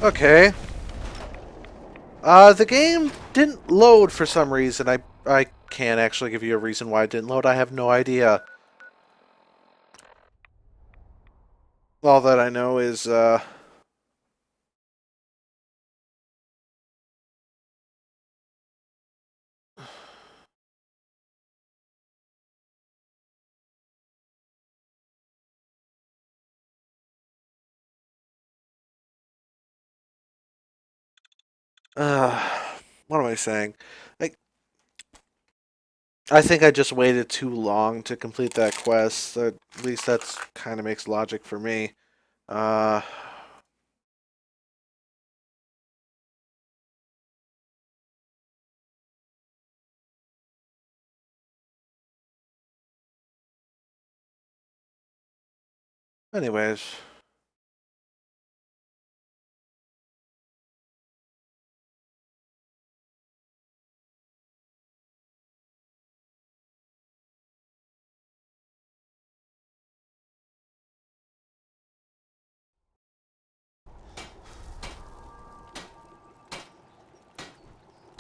Okay. The game didn't load for some reason. I can't actually give you a reason why it didn't load. I have no idea. All that I know is, what am I saying? I, I think I just waited too long to complete that quest. At least that's kind of makes logic for me. Uh, anyways.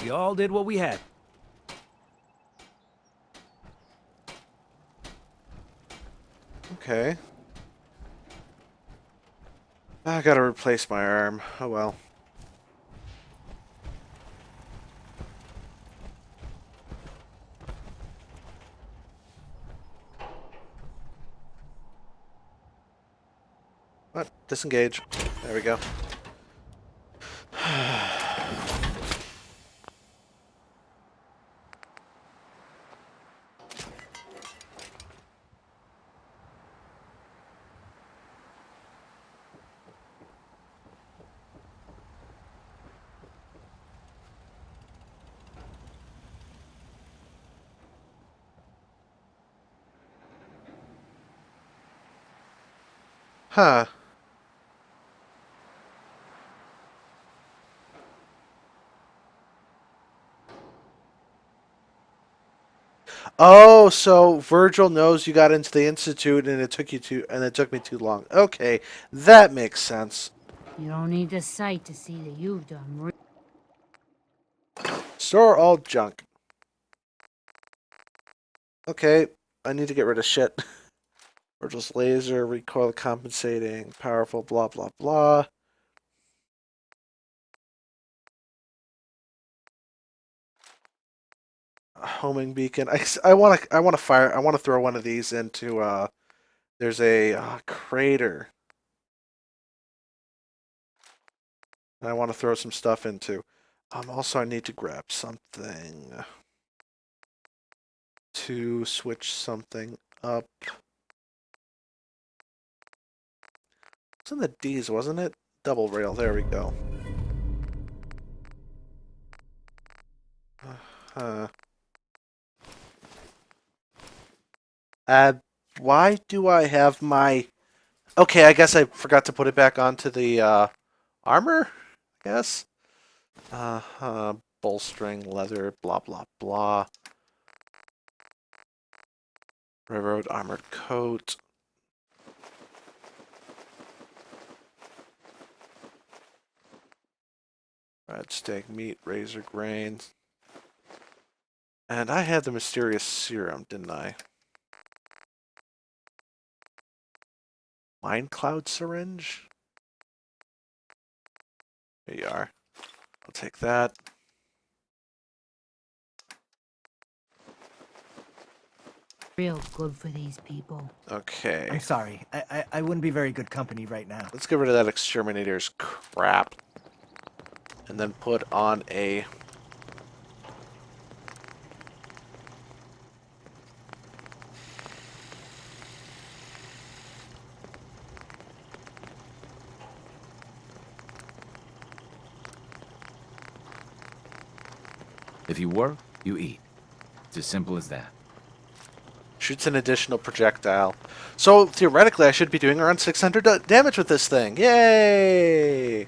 We all did what we had. Okay. I gotta replace my arm. Oh well. What? Disengage. There we go. Huh. Oh, so Virgil knows you got into the institute and it took me too long. Okay, that makes sense. You don't need the sight to see that you've done Store all junk. Okay, I need to get rid of shit. Virgil's laser, recoil compensating, powerful, blah blah blah. A homing beacon. I want to fire. I want to throw one of these into. There's a crater. I want to throw some stuff into. Also, I need to grab something to switch something up. It's in the D's, wasn't it? Double rail. There we go. Uh, uh, why do I have my... Okay, I guess I forgot to put it back onto the armor, I guess. Bolstering, leather, blah, blah, blah. Railroad armored coat. Red steak meat, razor grains. And I had the mysterious serum, didn't I? Mind cloud syringe? Here you are. I'll take that. real good for these people. Okay. I'm sorry. I wouldn't be very good company right now. Let's get rid of that exterminator's crap. And then put on a... If you work, you eat. It's as simple as that. Shoots an additional projectile. So, theoretically, I should be doing around 600 damage with this thing. Yay!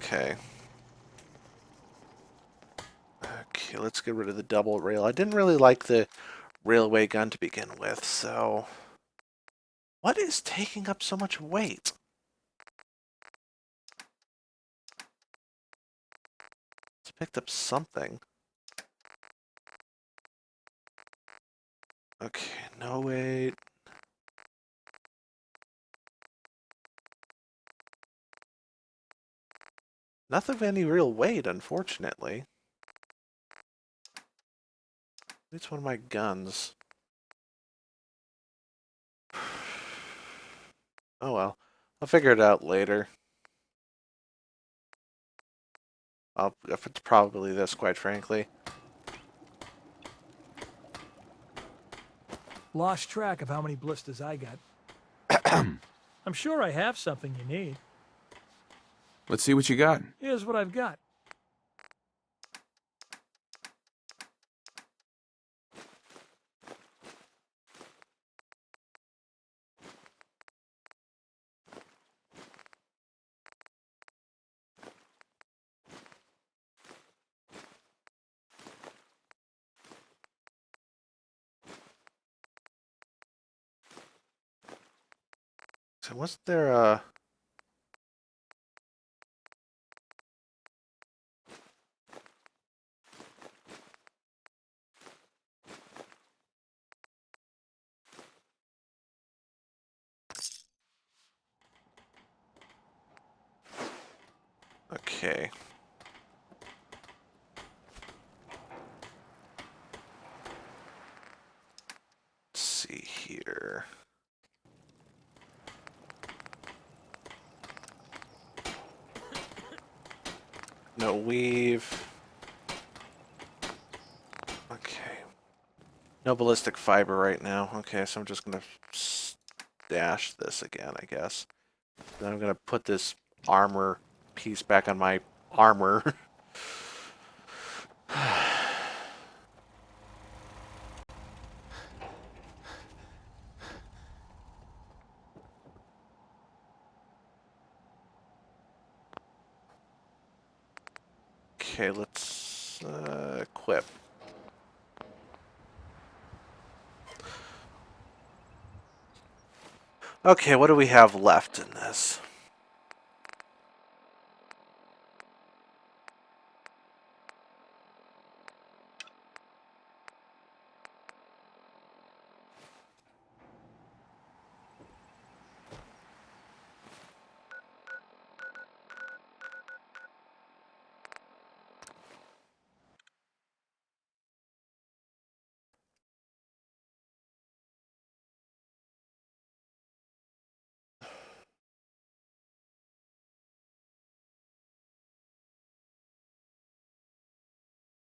Okay. Okay, let's get rid of the double rail. I didn't really like the railway gun to begin with, so... What is taking up so much weight? It's picked up something. Okay, no weight. Nothing of any real weight, unfortunately. It's one of my guns. Oh well. I'll figure it out later. If it's probably this, quite frankly. Lost track of how many blisters I got. I'm sure I have something you need. Let's see what you got. Here's what I've got. So wasn't there a... Okay. Let's see here. No weave. Okay. No ballistic fiber right now. Okay, so I'm just gonna stash this again, I guess. Then I'm gonna put this armor piece back on my armor. Okay, let's equip. Okay, what do we have left in this?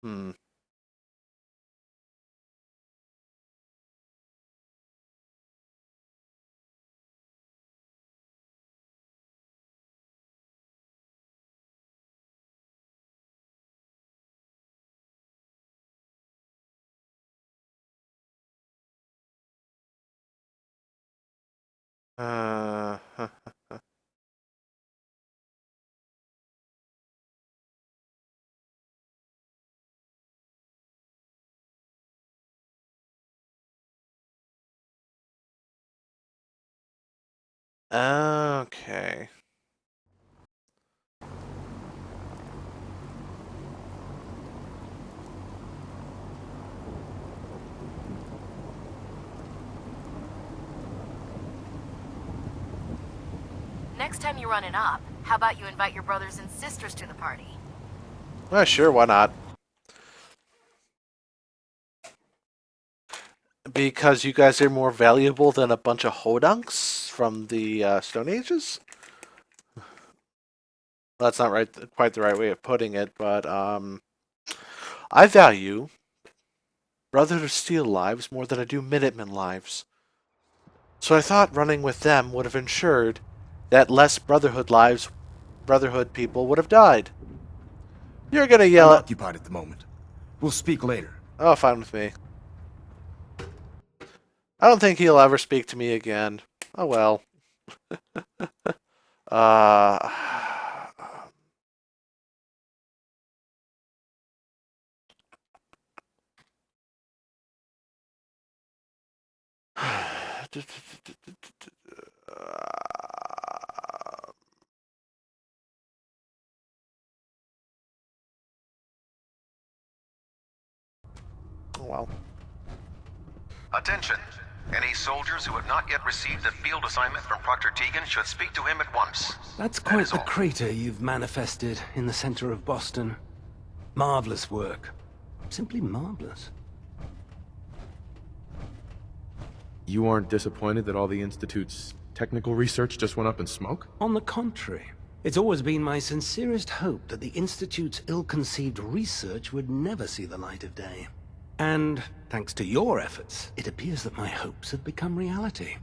Hmm. Uh, okay. Next time you run it up, how about you invite your brothers and sisters to the party? Well, sure, why not? Because you guys are more valuable than a bunch of hodunks from the Stone Ages? Well, that's not right, quite the right way of putting it, but I value Brotherhood of Steel lives more than I do Minutement lives. So I thought running with them would have ensured that less Brotherhood people would have died. You're gonna I'm yell at... occupied at the moment. We'll speak later. Oh, fine with me. I don't think he'll ever speak to me again. Oh well. Uh... Oh well. Attention! Any soldiers who have not yet received a field assignment from Proctor Tegan should speak to him at once. That's That quite is the all. crater you've manifested in the center of Boston. Marvelous work. Simply marvelous. You aren't disappointed that all the Institute's technical research just went up in smoke? On the contrary, it's always been my sincerest hope that the Institute's ill-conceived research would never see the light of day. And, thanks to your efforts, it appears that my hopes have become reality.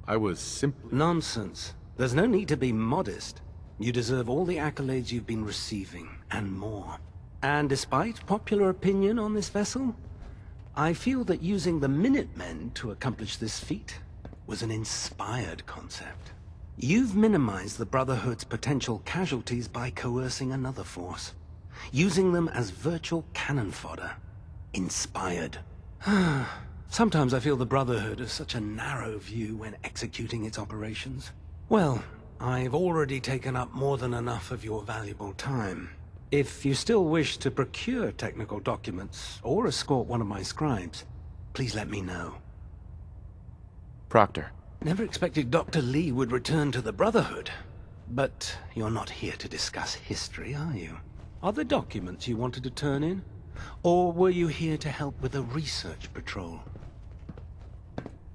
I was simply... Nonsense. There's no need to be modest. You deserve all the accolades you've been receiving, and more. And despite popular opinion on this vessel, I feel that using the Minutemen to accomplish this feat was an inspired concept. You've minimized the Brotherhood's potential casualties by coercing another force, using them as virtual cannon fodder. Inspired. Sometimes I feel the Brotherhood has such a narrow view when executing its operations. Well, I've already taken up more than enough of your valuable time. If you still wish to procure technical documents or escort one of my scribes, please let me know. Proctor. Never expected Dr. Lee would return to the Brotherhood. But you're not here to discuss history, are you? Are there documents you wanted to turn in? Or were you here to help with a research patrol?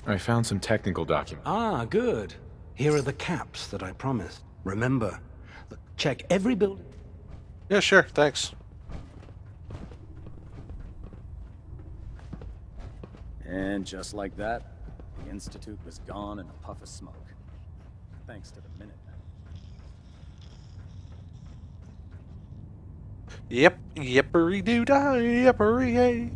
I found some technical documents. Ah, good. Here are the caps that I promised. Remember, check every building. Yeah, sure. Thanks. And just like that, the Institute was gone in a puff of smoke. Thanks to the Minutemen. Yep. Yippery-doo-dah, yippery-yay.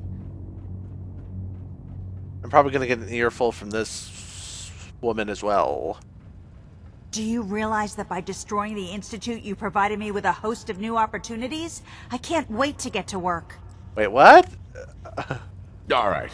I'm probably gonna get an earful from this woman as well. Do you realize that by destroying the Institute, you provided me with a host of new opportunities? I can't wait to get to work. Wait, what? All right.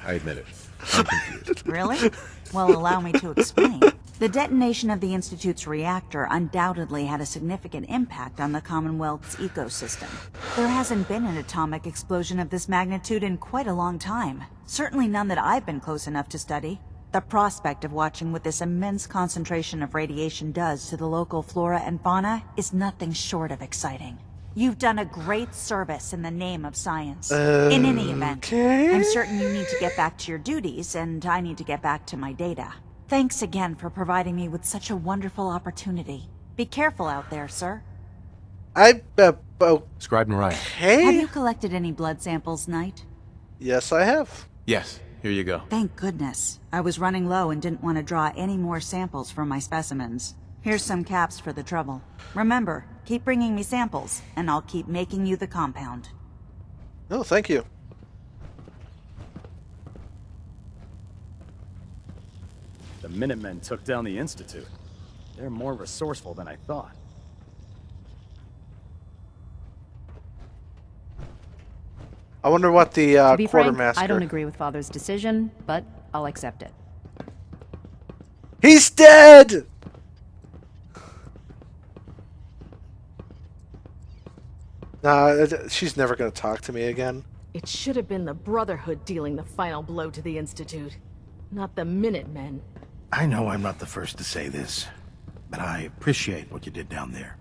I admit it. I'm confused. Really? Well, allow me to explain. The detonation of the Institute's reactor undoubtedly had a significant impact on the Commonwealth's ecosystem. There hasn't been an atomic explosion of this magnitude in quite a long time. Certainly none that I've been close enough to study. The prospect of watching what this immense concentration of radiation does to the local flora and fauna is nothing short of exciting. You've done a great service in the name of science. In any event, I'm certain you need to get back to your duties, and I need to get back to my data. Thanks again for providing me with such a wonderful opportunity. Be careful out there, sir. Scribe Mariah. Have you collected any blood samples, Knight? Yes, I have. Yes, here you go. Thank goodness. I was running low and didn't want to draw any more samples from my specimens. Here's some caps for the trouble. Remember, keep bringing me samples, and I'll keep making you the compound. No, thank you. The Minutemen took down the Institute. They're more resourceful than I thought. I wonder what the To be frank, quartermaster... I don't agree with Father's decision, but I'll accept it. He's dead! Nah, she's never gonna talk to me again. It should have been the Brotherhood dealing the final blow to the Institute, not the Minutemen. I know I'm not the first to say this, but I appreciate what you did down there.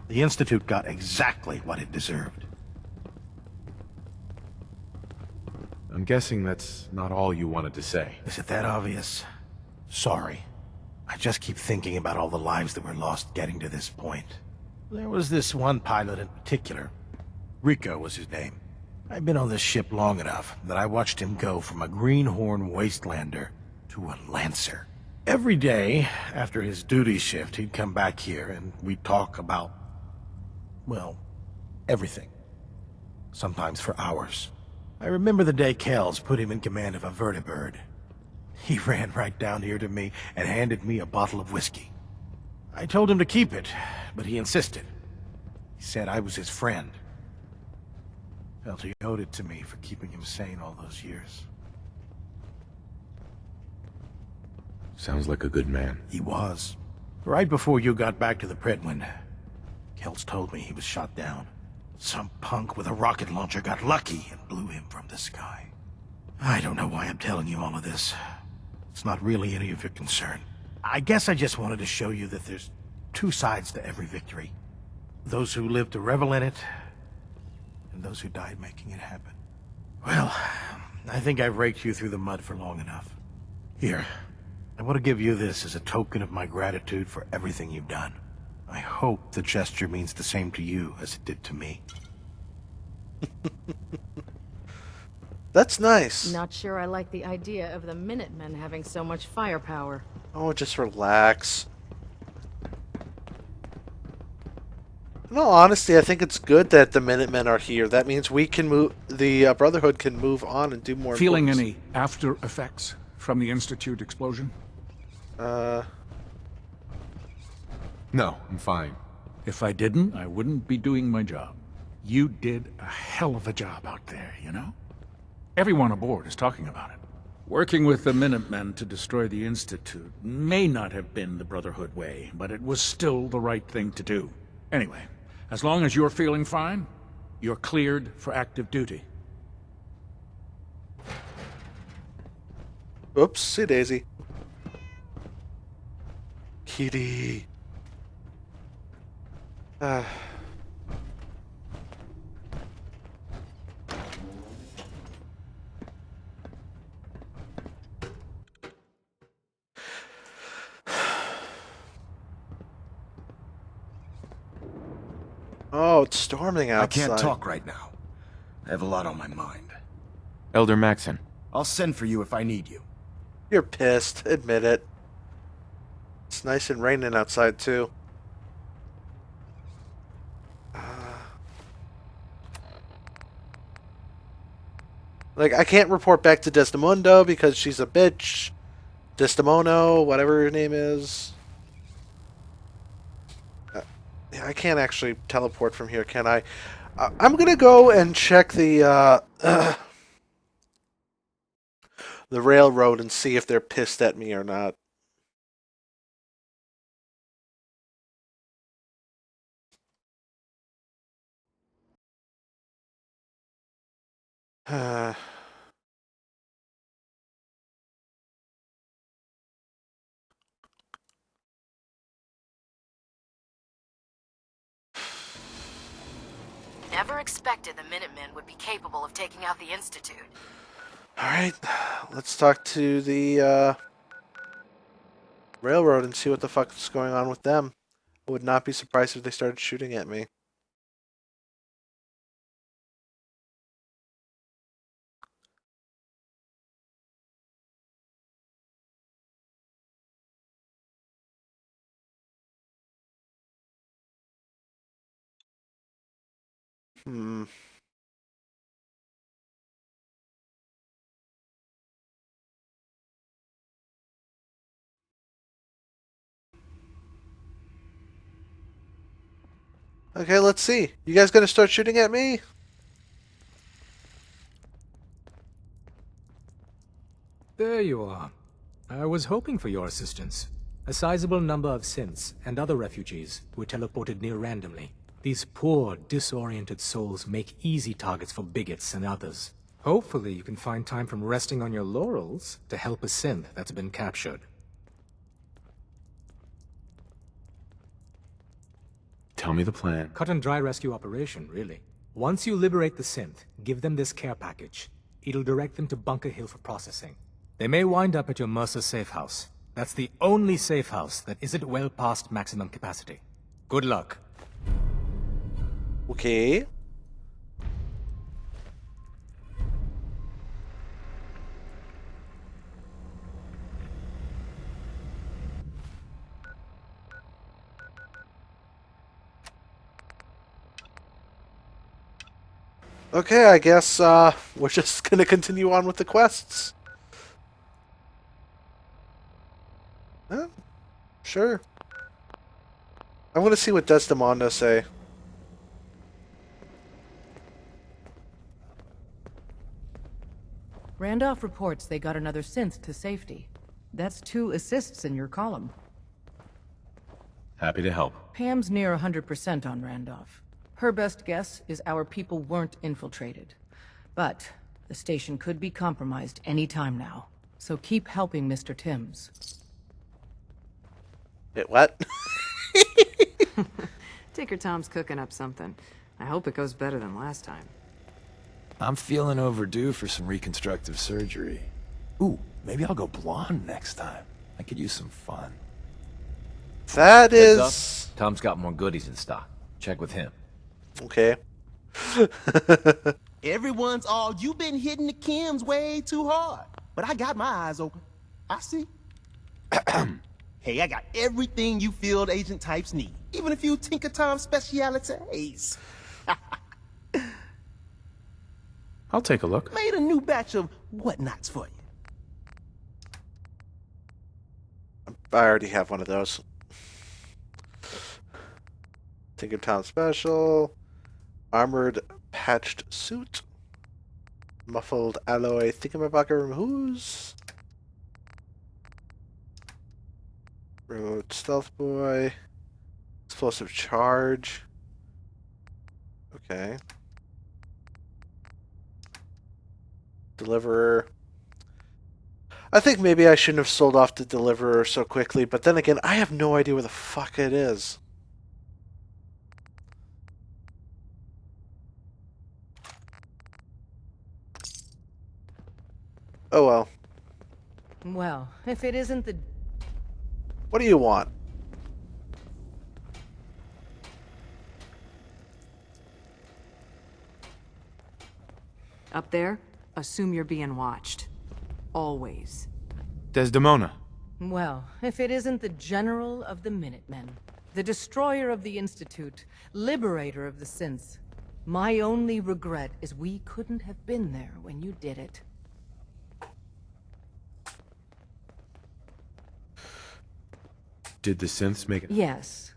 The Institute got exactly what it deserved. I'm guessing that's not all you wanted to say. Is it that obvious? Sorry. I just keep thinking about all the lives that were lost getting to this point. There was this one pilot in particular. Rico was his name. I'd been on this ship long enough that I watched him go from a greenhorn wastelander to a lancer. Every day, after his duty shift, he'd come back here and we'd talk about, well, everything. Sometimes for hours. I remember the day Kells put him in command of a vertibird. He ran right down here to me and handed me a bottle of whiskey. I told him to keep it, but he insisted. He said I was his friend. Felt he owed it to me for keeping him sane all those years. Sounds like a good man. He was. Right before you got back to the Prydwyn, Kells told me he was shot down. Some punk with a rocket launcher got lucky and blew him from the sky. I don't know why I'm telling you all of this. It's not really any of your concern. I guess I just wanted to show you that there's two sides to every victory. Those who live to revel in it, and those who died making it happen. Well, I think I've raked you through the mud for long enough. Here, I want to give you this as a token of my gratitude for everything you've done. I hope the gesture means the same to you as it did to me. That's nice. Not sure I like the idea of the Minutemen having so much firepower. Oh, just relax. In all honesty, I think it's good that the Minutemen are here. That means we can move. The Brotherhood can move on and do more. Feeling moves. any after effects from the Institute explosion? No, I'm fine. If I didn't, I wouldn't be doing my job. You did a hell of a job out there, you know? Everyone aboard is talking about it. Working with the Minutemen to destroy the Institute may not have been the Brotherhood way, but it was still the right thing to do. Anyway, as long as you're feeling fine, you're cleared for active duty. Oops, see Daisy. Kitty. Oh, it's storming outside. I can't talk right now. I have a lot on my mind. Elder Maxon. I'll send for you if I need you. You're pissed. Admit it. It's nice and raining outside, too. Like, I can't report back to Desdemondo because she's a bitch. Desdemono, whatever her name is. I can't actually teleport from here, can I? I'm gonna go and check the railroad and see if they're pissed at me or not. Never expected the Minutemen would be capable of taking out the Institute. Alright, let's talk to the railroad and see what the fuck is going on with them. I would not be surprised if they started shooting at me. Okay, let's see. You guys gonna start shooting at me? There you are. I was hoping for your assistance. A sizable number of synths and other refugees were teleported near randomly. These poor, disoriented souls make easy targets for bigots and others. Hopefully you can find time from resting on your laurels to help a synth that's been captured. Tell me the plan. Cut and dry rescue operation, really. Once you liberate the synth, give them this care package. It'll direct them to Bunker Hill for processing. They may wind up at your Mercer safe house. That's the only safe house that isn't well past maximum capacity. Good luck. Okay. Okay, I guess we're just gonna continue on with the quests. Sure. I want to see what Desdemondo say. Randolph reports they got another synth to safety. That's 2 assists in your column. Happy to help. Pam's near 100% on Randolph. Her best guess is our people weren't infiltrated. But the station could be compromised any time now. So keep helping Mr. Timms. Wait, what? Tinker Tom's cooking up something. I hope it goes better than last time. I'm feeling overdue for some reconstructive surgery. Ooh, maybe I'll go blonde next time. I could use some fun. That Heads is... up, Tom's got more goodies in stock. Check with him. Okay. Everyone's all, you've been hitting the chems way too hard. But I got my eyes open. I see. Hey, I got everything you field agent types need. Even a few Tinker Tom specialities. I'll take a look. Made a new batch of whatnots for you. I already have one of those. Tinker Tom Special. Armored patched suit. Muffled alloy thingamabogger who's. Remote stealth boy. Explosive charge. Okay. Deliverer. I think maybe I shouldn't have sold off the Deliverer so quickly, but then again, I have no idea where the fuck it is. Oh well. Well, if it isn't the... What do you want? Up there, assume you're being watched. Always. Desdemona. Well, if it isn't the General of the Minutemen, the Destroyer of the Institute, Liberator of the Synths. My only regret is we couldn't have been there when you did it. Did the synths make it? Yes.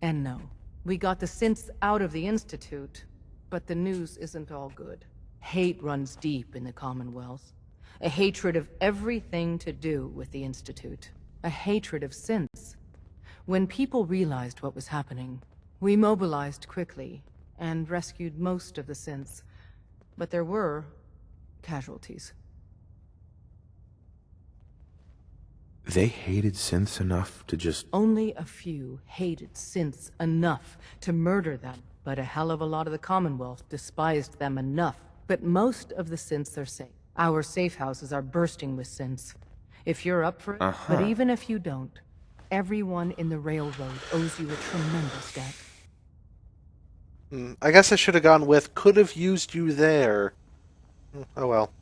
And no. We got the synths out of the Institute, but the news isn't all good. Hate runs deep in the Commonwealth. A hatred of everything to do with the Institute. A hatred of synths. When people realized what was happening, we mobilized quickly and rescued most of the synths. But there were casualties. They hated synths enough to just... Only a few hated synths enough to murder them, but a hell of a lot of the Commonwealth despised them enough. But most of the synths are safe. Our safe houses are bursting with synths. If you're up for it, but even if you don't, everyone in the railroad owes you a tremendous debt. I guess I should have gone with, could have used you there. Oh well.